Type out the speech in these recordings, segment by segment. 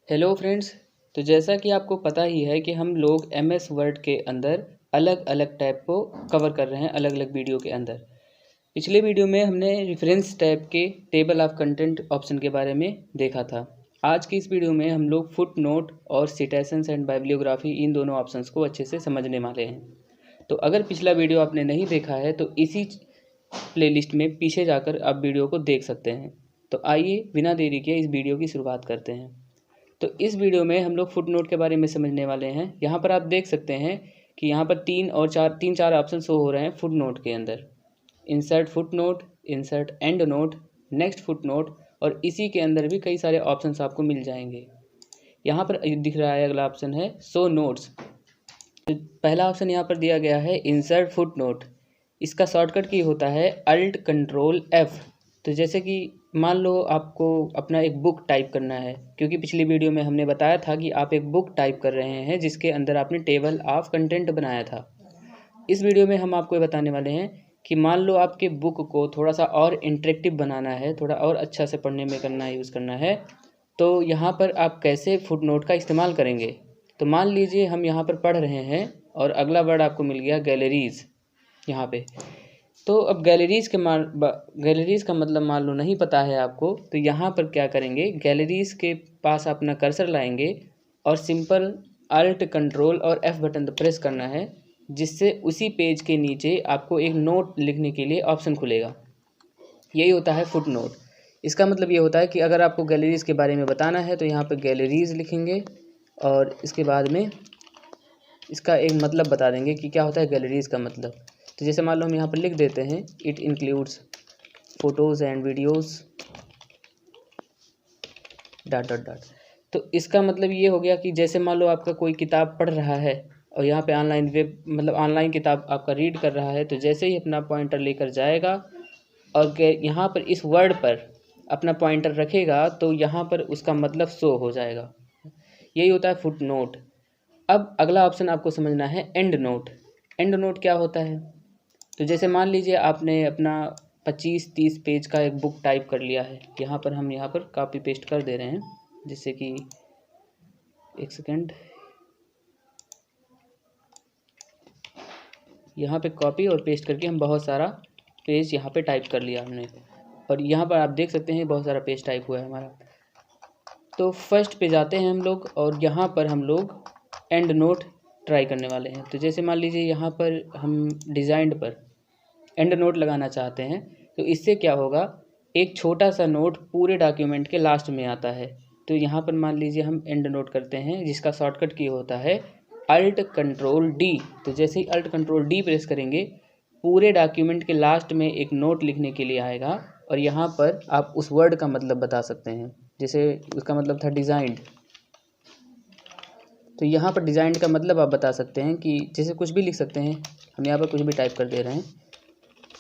Hello friends. तो जैसा कि आपको पता ही है कि हम लोग एमएस वर्ड के अंदर अलग अलग टैब को कवर कर रहे हैं अलग अलग वीडियो के अंदर। पिछले वीडियो में हमने रेफरेंस टैब के टेबल ऑफ कंटेंट ऑप्शन के बारे में देखा था। आज की इस वीडियो में हम लोग फुट नोट और सिटेशंस एंड बाइब्लियोग्राफी इन दोनों ऑप्शंस को अच्छे से समझने वाले हैं। तो अगर पिछला वीडियो आपने नहीं देखा है तो इसी प्लेलिस्ट में पीछे जाकर आप वीडियो को देख सकते हैं। तो आइए बिना देरी के इस वीडियो की शुरुआत करते हैं। तो इस वीडियो में हम लोग फुट नोट के बारे में समझने वाले हैं। यहाँ पर आप देख सकते हैं कि यहाँ पर तीन चार ऑप्शन शो हो रहे हैं फुट नोट के अंदर। Insert foot note, insert and note, next foot note, और इसी के अंदर भी कई सारे ऑप्शंस आपको मिल जाएंगे। यहाँ पर दिख रहा है अगला ऑप्शन है शो नोट्स। तो पहला ऑप्शन यहाँ पर दिया गया है इंसर्ट फुट नोट। इसका शॉर्टकट की होता है अल्ट कंट्रोल एफ। तो जैसे कि मान लो आपको अपना एक बुक टाइप करना है, क्योंकि पिछली वीडियो में हमने बताया था कि आप एक बुक टाइप कर रहे हैं जिसके अंदर आपने टेबल ऑफ कंटेंट बनाया था। इस वीडियो में हम आपको बताने वाले हैं कि मान लो आपके बुक को थोड़ा सा और इंटरेक्टिव बनाना है, थोड़ा और अच्छा से पढ़ने में करना है, यूज़ करना है, तो यहाँ पर आप कैसे फुट नोट का इस्तेमाल करेंगे। तो मान लीजिए हम यहाँ पर पढ़ रहे हैं और अगला वर्ड आपको मिल गया गैलरीज़ यहाँ पे। तो अब गैलरीज़ का मतलब मान लो नहीं पता है आपको, तो यहाँ पर क्या करेंगे, गैलरीज़ के पास अपना कर्सर लाएंगे और सिंपल अल्ट कंट्रोल और एफ बटन प्रेस करना है, जिससे उसी पेज के नीचे आपको एक नोट लिखने के लिए ऑप्शन खुलेगा। यही होता है फुट नोट। इसका मतलब ये होता है कि अगर आपको गैलरीज़ के बारे में बताना है तो यहाँ पर गैलरीज़ लिखेंगे और इसके बाद में इसका एक मतलब बता देंगे कि क्या होता है गैलरीज़ का मतलब। तो जैसे मान लो हम यहाँ पर लिख देते हैं it includes photos and videos dot dot dot. तो इसका मतलब ये हो गया कि जैसे मान लो आपका कोई किताब पढ़ रहा है और यहाँ पे ऑनलाइन वेब मतलब ऑनलाइन किताब आपका रीड कर रहा है, तो जैसे ही अपना पॉइंटर लेकर जाएगा और यहाँ पर इस वर्ड पर अपना पॉइंटर रखेगा तो यहाँ पर उसका मतलब शो हो जाएगा। यही होता है फुट नोट। अब अगला ऑप्शन आपको समझना है एंड नोट। एंड नोट क्या होता है, तो जैसे मान लीजिए आपने अपना 25-30 पेज का एक बुक टाइप कर लिया है। यहाँ पर कॉपी पेस्ट कर दे रहे हैं, जिससे कि एक सेकेंड, यहाँ पे कॉपी और पेस्ट करके हम बहुत सारा पेज यहाँ पे टाइप कर लिया हमने, और यहाँ पर आप देख सकते हैं बहुत सारा पेज टाइप हुआ है हमारा। तो फर्स्ट पे जाते हैं हम लोग और यहाँ पर हम लोग एंड नोट ट्राई करने वाले हैं। तो जैसे मान लीजिए यहाँ पर हम डिज़ाइन पर एंड नोट लगाना चाहते हैं, तो इससे क्या होगा, एक छोटा सा नोट पूरे डॉक्यूमेंट के लास्ट में आता है। तो यहाँ पर मान लीजिए हम एंड नोट करते हैं, जिसका शॉर्टकट की होता है अल्ट कंट्रोल डी। तो जैसे ही अल्ट कंट्रोल डी प्रेस करेंगे पूरे डॉक्यूमेंट के लास्ट में एक नोट लिखने के लिए आएगा, और यहाँ पर आप उस वर्ड का मतलब बता सकते हैं। जैसे उसका मतलब था डिज़ाइंड, तो यहाँ पर डिज़ाइंड का मतलब आप बता सकते हैं कि जैसे कुछ भी लिख सकते हैं। हम यहाँ पर कुछ भी टाइप कर दे रहे हैं,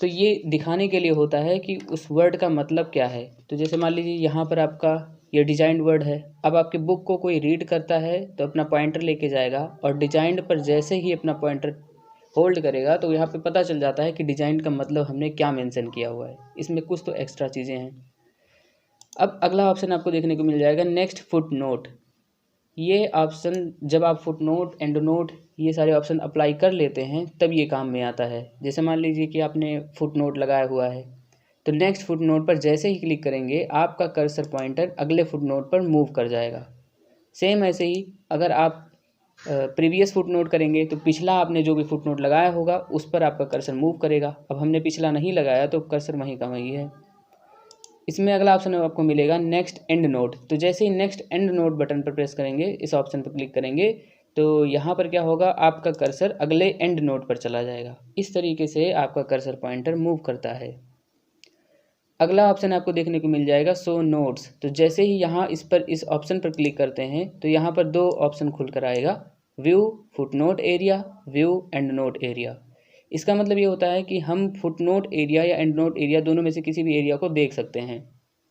तो ये दिखाने के लिए होता है कि उस वर्ड का मतलब क्या है। तो जैसे मान लीजिए यहाँ पर आपका ये डिजाइंड वर्ड है। अब आपके बुक को कोई रीड करता है तो अपना पॉइंटर लेके जाएगा और डिजाइंड पर जैसे ही अपना पॉइंटर होल्ड करेगा तो यहाँ पे पता चल जाता है कि डिजाइंड का मतलब हमने क्या मेंशन किया हुआ है। इसमें कुछ तो एक्स्ट्रा चीज़ें हैं। अब अगला ऑप्शन आपको देखने को मिल जाएगा नेक्स्ट फुट नोट। ये ऑप्शन जब आप फुट नोट एंड नोट ये सारे ऑप्शन अप्लाई कर लेते हैं तब ये काम में आता है। जैसे मान लीजिए कि आपने फुट नोट लगाया हुआ है, तो नेक्स्ट फुट नोट पर जैसे ही क्लिक करेंगे आपका कर्सर पॉइंटर अगले फुट नोट पर मूव कर जाएगा। सेम ऐसे ही अगर आप प्रीवियस फुट नोट करेंगे तो पिछला आपने जो भी फुट नोट लगाया होगा उस पर आपका कर्सर मूव करेगा। अब हमने पिछला नहीं लगाया तो कर्सर वहीं का वहीं है। इसमें अगला ऑप्शन आपको मिलेगा नेक्स्ट एंड नोट। तो जैसे ही नेक्स्ट एंड नोट बटन पर प्रेस करेंगे, इस ऑप्शन पर क्लिक करेंगे, तो यहाँ पर क्या होगा, आपका कर्सर अगले एंड नोट पर चला जाएगा। इस तरीके से आपका कर्सर पॉइंटर मूव करता है। अगला ऑप्शन आपको देखने को मिल जाएगा शो नोट्स। तो जैसे ही यहाँ इस ऑप्शन पर क्लिक करते हैं तो यहाँ पर दो ऑप्शन खुल कर आएगा, view foot note area, view and note area. इसका मतलब ये होता है कि हम फुट नोट एरिया या एंड नोट एरिया दोनों में से किसी भी एरिया को देख सकते हैं।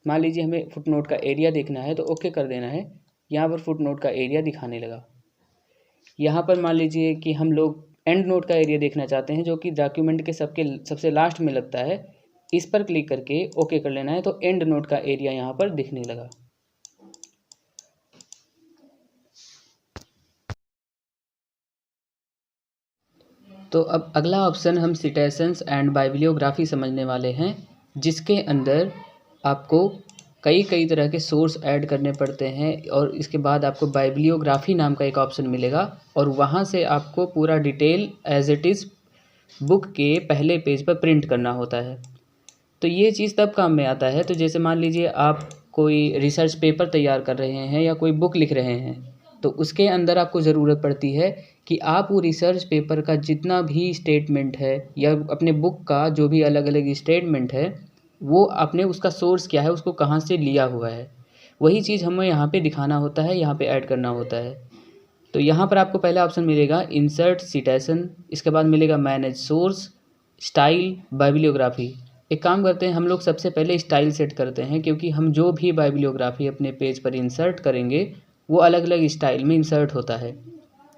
मान लीजिए हमें फुट नोट का एरिया देखना है तो ओके कर देना है। यहाँ पर फुट नोट का एरिया दिखाने लगा। यहाँ पर मान लीजिए कि हम लोग एंड नोट का एरिया देखना चाहते हैं, जो कि डॉक्यूमेंट के सबसे लास्ट में लगता है। इस पर क्लिक करके ओके कर लेना है, तो एंड नोट का एरिया यहाँ पर दिखने लगा। तो अब अगला ऑप्शन हम सिटेशंस एंड बाइबिलियोग्राफी समझने वाले हैं, जिसके अंदर आपको कई तरह के सोर्स ऐड करने पड़ते हैं और इसके बाद आपको बाइबिलियोग्राफी नाम का एक ऑप्शन मिलेगा और वहाँ से आपको पूरा detail as it is book के पहले पेज पर प्रिंट करना होता है। तो ये चीज़ तब काम में आता है, तो जैसे मान लीजिए आप कोई रिसर्च पेपर तैयार कर रहे हैं या कोई बुक लिख रहे हैं, तो उसके अंदर आपको ज़रूरत पड़ती है कि आप वो रिसर्च पेपर का जितना भी स्टेटमेंट है या अपने बुक का जो भी अलग अलग स्टेटमेंट है, वो आपने उसका सोर्स क्या है, उसको कहाँ से लिया हुआ है, वही चीज़ हमें यहाँ पे दिखाना होता है, यहाँ पे ऐड करना होता है। तो यहाँ पर आपको पहला ऑप्शन मिलेगा इंसर्ट सिटेशन, इसके बाद मिलेगा मैनेज सोर्स, स्टाइल, बाइबिलियोग्राफी। एक काम करते हैं, हम लोग सबसे पहले स्टाइल सेट करते हैं, क्योंकि हम जो भी बाइबिलियोग्राफी अपने पेज पर इंसर्ट करेंगे वो अलग अलग स्टाइल में इंसर्ट होता है।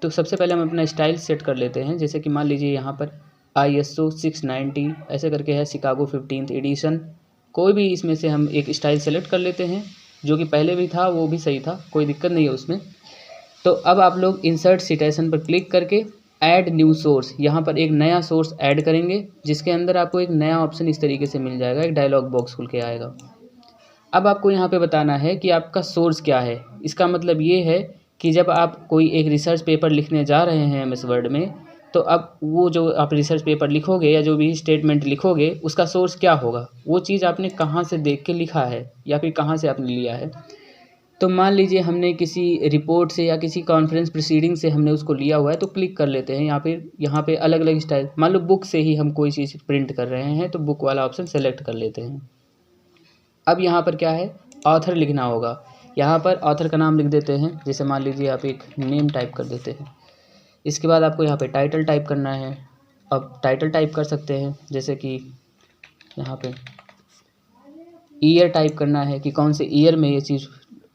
तो सबसे पहले हम अपना स्टाइल सेट कर लेते हैं। जैसे कि मान लीजिए यहाँ पर ISO 690 ऐसे करके है, शिकागो 15th एडिशन, कोई भी इसमें से हम एक स्टाइल सेलेक्ट कर लेते हैं। जो कि पहले भी था वो भी सही था, कोई दिक्कत नहीं है उसमें। तो अब आप लोग इंसर्ट सिटेशन पर क्लिक करके ऐड न्यू सोर्स, यहाँ पर एक नया सोर्स ऐड करेंगे, जिसके अंदर आपको एक नया ऑप्शन इस तरीके से मिल जाएगा, एक डायलॉग बॉक्स खुल के आएगा। अब आपको यहाँ पे बताना है कि आपका सोर्स क्या है। इसका मतलब ये है कि जब आप कोई एक रिसर्च पेपर लिखने जा रहे हैं MS वर्ड में, तो अब वो जो आप रिसर्च पेपर लिखोगे या जो भी स्टेटमेंट लिखोगे उसका सोर्स क्या होगा, वो चीज़ आपने कहाँ से देख के लिखा है या फिर कहाँ से आपने लिया है। तो मान लीजिए हमने किसी रिपोर्ट से या किसी कॉन्फ्रेंस प्रोसीडिंग से हमने उसको लिया हुआ है, तो क्लिक कर लेते हैं यहाँ पे अलग अलग स्टाइल। मान लो बुक से ही हम कोई चीज़ प्रिंट कर रहे हैं, तो बुक वाला ऑप्शन सेलेक्ट कर लेते हैं। अब यहाँ पर क्या है, ऑथर लिखना होगा। यहाँ पर ऑथर का नाम लिख देते हैं, जैसे मान लीजिए आप एक नेम टाइप कर देते हैं। इसके बाद आपको यहाँ पे टाइटल टाइप करना है। अब टाइटल टाइप कर सकते हैं, जैसे कि यहाँ पे ईयर टाइप करना है कि कौन से ईयर में ये चीज़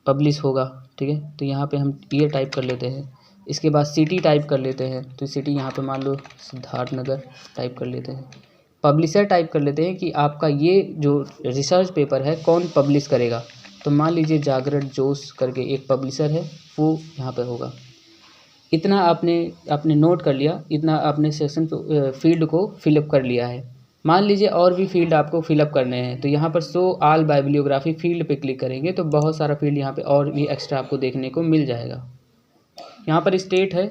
पब्लिश होगा, ठीक है। तो यहाँ पे हम ईयर टाइप कर लेते हैं। इसके बाद सिटी टाइप कर लेते हैं, तो सिटी यहाँ पे मान लो सिद्धार्थ नगर टाइप कर लेते हैं। पब्लिशर टाइप कर लेते हैं कि आपका ये जो रिसर्च पेपर है कौन पब्लिश करेगा। तो मान लीजिए जागरण जोश करके एक पब्लिशर है, वो यहाँ पे होगा। इतना आपने नोट कर लिया, इतना आपने सेक्शन फील्ड को फिलअप कर लिया है। मान लीजिए और भी फील्ड आपको फिलअप करने हैं, तो यहाँ पर शो ऑल बाइबिलियोग्राफी फील्ड पे क्लिक करेंगे तो बहुत सारा फील्ड यहाँ पे और भी एक्स्ट्रा आपको देखने को मिल जाएगा। यहाँ पर स्टेट है,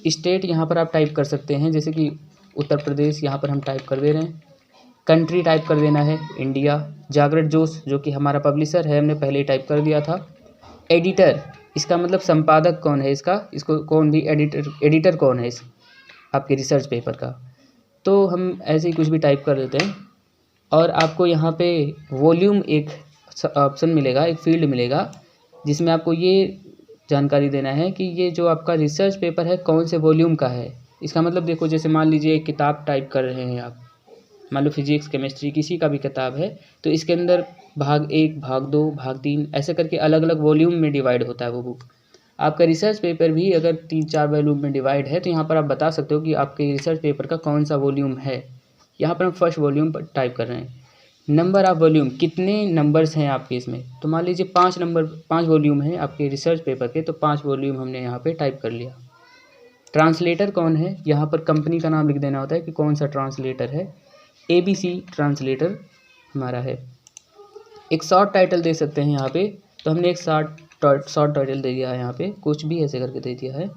स्टेट यहाँ पर आप टाइप कर सकते हैं, जैसे कि उत्तर प्रदेश यहाँ पर हम टाइप कर दे रहे हैं। कंट्री टाइप कर देना है इंडिया। जागरण जोश जो कि हमारा पब्लिशर है, हमने पहले ही टाइप कर दिया था। एडिटर, इसका मतलब संपादक कौन है इसको कौन भी एडिटर कौन है इस आपके रिसर्च पेपर का, तो हम ऐसे ही कुछ भी टाइप कर देते हैं। और आपको यहाँ पे वॉल्यूम एक ऑप्शन मिलेगा, एक फील्ड मिलेगा, जिसमें आपको ये जानकारी देना है कि ये जो आपका रिसर्च पेपर है कौन से वॉल्यूम का है। इसका मतलब देखो, जैसे मान लीजिए एक किताब टाइप कर रहे हैं आप, मान लो फिजिक्स केमिस्ट्री किसी का भी किताब है, तो इसके अंदर भाग 1, भाग 2, भाग 3 ऐसे करके अलग अलग वॉल्यूम में डिवाइड होता है वो बुक। आपका रिसर्च पेपर भी अगर 3-4 वॉल्यूम में डिवाइड है, तो यहाँ पर आप बता सकते हो कि आपके रिसर्च पेपर का कौन सा वॉल्यूम है। यहाँ पर हम फर्स्ट वॉल्यूम पर टाइप कर रहे हैं। नंबर ऑफ वॉल्यूम, कितने नंबर्स हैं आपके इसमें, तो मान लीजिए 5 वॉल्यूम हैं आपके रिसर्च पेपर के, तो 5 वॉल्यूम हमने यहाँ पे टाइप कर लिया। ट्रांसलेटर कौन है, यहाँ पर कंपनी का नाम लिख देना होता है कि कौन सा ट्रांसलेटर है। ABC ट्रांसलेटर हमारा है। एक शॉर्ट टाइटल दे सकते हैं यहाँ पे, तो हमने एक शॉर्ट टाइटल दे दिया है, यहाँ पे कुछ भी ऐसे करके दे दिया है।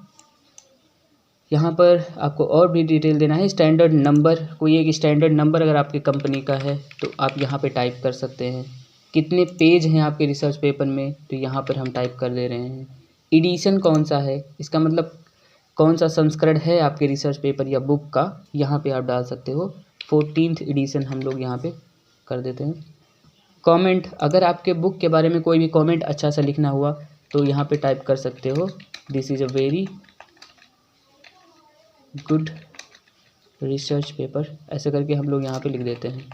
यहाँ पर आपको और भी डिटेल देना है। स्टैंडर्ड नंबर, कोई एक स्टैंडर्ड नंबर अगर आपकी कंपनी का है तो आप यहाँ पे टाइप कर सकते हैं। कितने पेज हैं आपके रिसर्च पेपर में, तो यहाँ पर हम टाइप कर दे रहे हैं। एडिशन कौन सा है, इसका मतलब कौन सा संस्करण है आपके रिसर्च पेपर या बुक का, यहाँ पे आप डाल सकते हो। 14th एडिशन हम लोग यहाँ पे कर देते हैं। कमेंट, अगर आपके बुक के बारे में कोई भी कमेंट अच्छा सा लिखना हुआ तो यहाँ पे टाइप कर सकते हो, this is a very good research paper, ऐसे करके हम लोग यहाँ पे लिख देते हैं।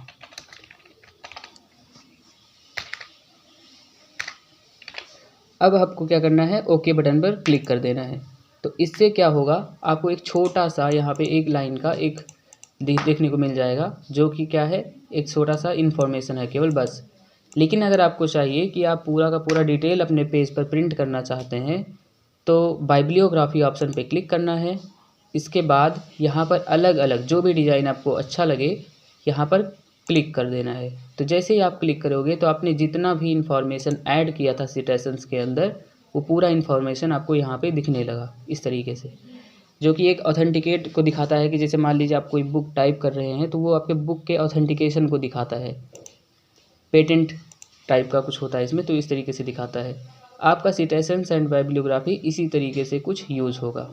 अब आपको क्या करना है, ओके बटन पर क्लिक कर देना है। तो इससे क्या होगा, आपको एक छोटा सा यहाँ पे एक लाइन का एक देखने को मिल जाएगा, जो कि क्या है, एक छोटा सा इन्फॉर्मेशन है केवल, बस। लेकिन अगर आपको चाहिए कि आप पूरा का पूरा डिटेल अपने पेज पर प्रिंट करना चाहते हैं, तो बाइबिलियोग्राफी ऑप्शन पे क्लिक करना है। इसके बाद यहाँ पर अलग अलग जो भी डिज़ाइन आपको अच्छा लगे यहाँ पर क्लिक कर देना है। तो जैसे ही आप क्लिक करोगे तो आपने जितना भी इंफॉर्मेशन ऐड किया था सिटेशंस के अंदर वो पूरा इन्फॉर्मेशन आपको यहाँ पे दिखने लगा इस तरीके से, जो कि एक ऑथेंटिकेट को दिखाता है कि जैसे मान लीजिए आप कोई बुक टाइप कर रहे हैं तो वो आपके बुक के ऑथेंटिकेशन को दिखाता है। पेटेंट टाइप का कुछ होता है इसमें, तो इस तरीके से दिखाता है। आपका सिटेशंस एंड बाइब्लियोग्राफी इसी तरीके से कुछ यूज़ होगा।